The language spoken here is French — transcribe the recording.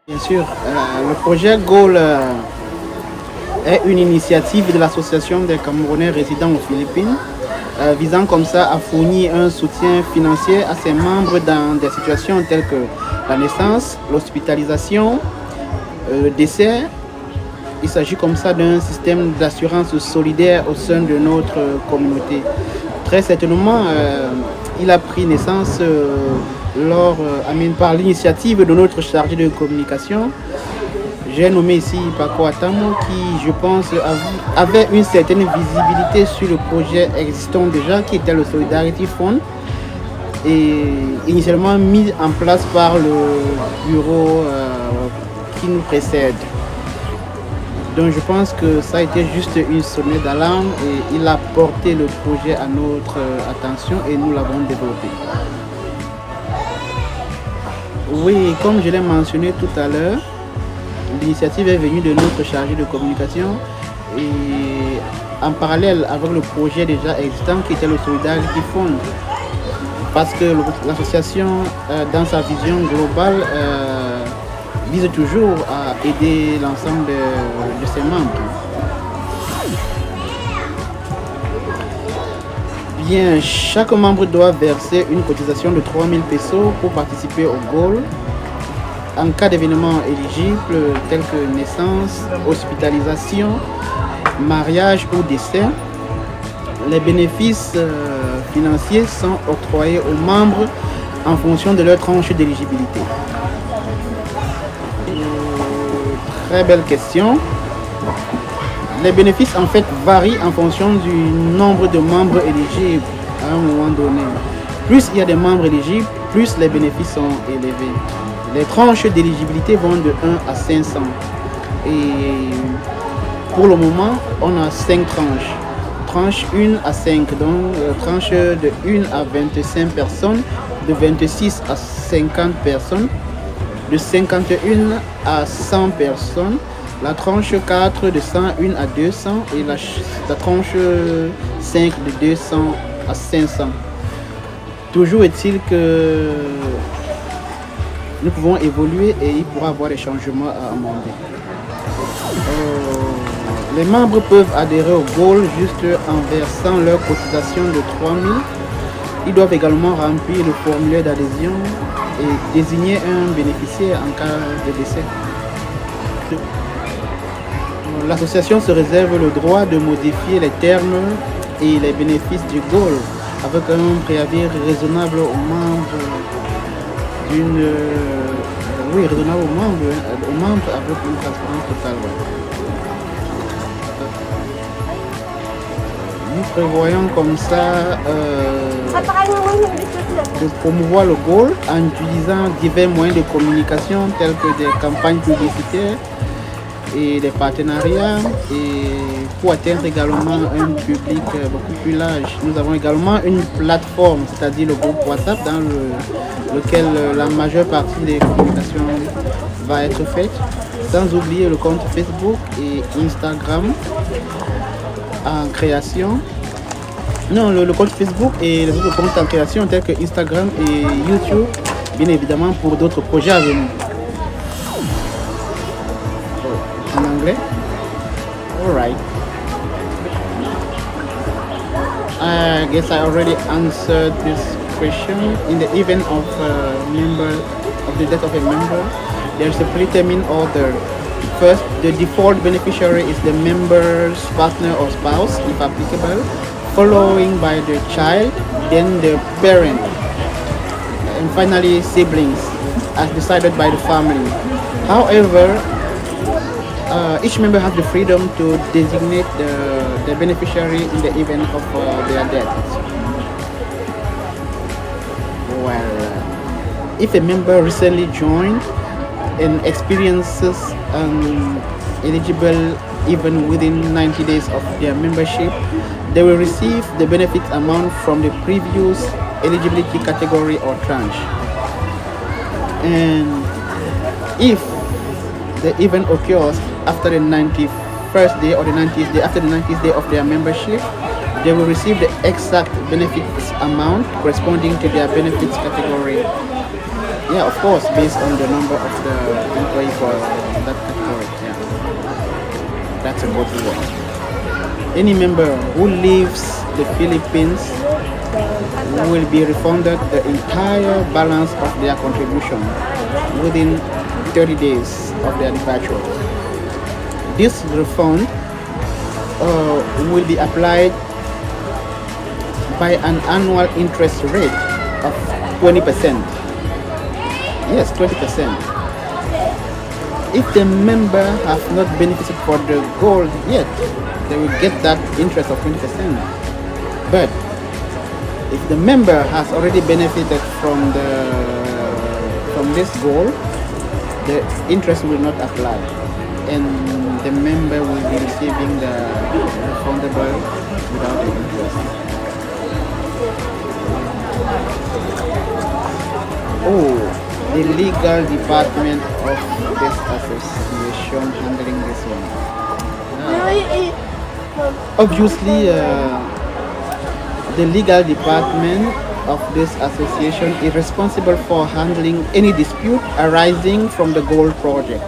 Bien sûr, le projet GOAL est une initiative de l'Association des Camerounais résidant aux Philippines, visant comme ça à fournir un soutien financier à ses membres dans des situations telles que la naissance, l'hospitalisation, le décès. Il s'agit comme ça d'un système d'assurance solidaire au sein de notre communauté. Très certainement, il a pris naissance par l'initiative de notre chargé de communication. J'ai nommé ici Paco Atamo qui, je pense, avait une certaine visibilité sur le projet existant déjà, qui était le Solidarity Fund, et initialement mis en place par le bureau qui nous précède. Donc je pense que ça a été juste une sonnette d'alarme et il a porté le projet à notre attention et nous l'avons développé. Oui, comme je l'ai mentionné tout à l'heure, l'initiative est venue de notre chargé de communication et en parallèle avec le projet déjà existant qui était le Solidarity Fund. Parce que l'association, dans sa vision globale, vise toujours à aider l'ensemble de ses membres. Bien, chaque membre doit verser une cotisation de 3000 pesos pour participer au GOAL. En cas d'événements éligibles tels que naissance, hospitalisation, mariage ou décès, les bénéfices financiers sont octroyés aux membres en fonction de leur tranche d'éligibilité. Très belle question. Les bénéfices en fait varient en fonction du nombre de membres éligibles à un moment donné. Plus il y a des membres éligibles, plus les bénéfices sont élevés. Les tranches d'éligibilité vont de 1 à 500. Et pour le moment, on a 5 tranches. Tranche 1 à 5, donc tranche de 1 à 25 personnes, de 26 à 50 personnes, de 51 à 100 personnes, la tranche 4 de 101 à 200 et la tranche 5 de 200 à 500. Toujours est-il que nous pouvons évoluer et il pourra y avoir des changements à amender. Les membres peuvent adhérer au GOAL juste en versant leur cotisation de 3000. Ils doivent également remplir le formulaire d'adhésion et désigner un bénéficiaire en cas de décès. L'association se réserve le droit de modifier les termes et les bénéfices du GOAL avec un préavis raisonnable aux membres raisonnable aux membres avec une transparence totale. Nous prévoyons comme ça de promouvoir le GOAL en utilisant divers moyens de communication tels que des campagnes publicitaires et des partenariats, et pour atteindre également un public beaucoup plus large. Nous avons également une plateforme, c'est-à-dire le groupe WhatsApp dans lequel la majeure partie des communications va être faite, sans oublier le compte Facebook et Instagram en création. Non, le compte Facebook et les autres comptes en création tels que Instagram et YouTube, bien évidemment pour d'autres projets à venir. En anglais? Alright. I guess I already answered this question. In the event of the death of a member, there is a predetermined order. First, the default beneficiary is the member's partner or spouse, if applicable, following by the child, then the parent, and finally siblings, as decided by the family. However, each member has the freedom to designate the beneficiary in the event of their death. Well, if a member recently joined and experiences eligible even within 90 days of their membership, they will receive the benefit amount from the previous eligibility category or tranche. And if the event occurs after the 91st day or the 90th day, after the 90th day of their membership, they will receive the exact benefits amount corresponding to their benefits category. Yeah, of course, based on the number of the employee for that category. Yeah, that's a good one. Any member who leaves the Philippines will be refunded the entire balance of their contribution within 30 days of their departure. This refund will be applied by an annual interest rate of 20%. Yes, 20%. If the member has not benefited for the gold yet, they will get that interest of 20%. But if the member has already benefited from this goal, the interest will not apply, and the member will be receiving the refundable without the interest. Oh, the legal department of this association handling this one. Obviously, the legal department of this association is responsible for handling any dispute arising from the gold project.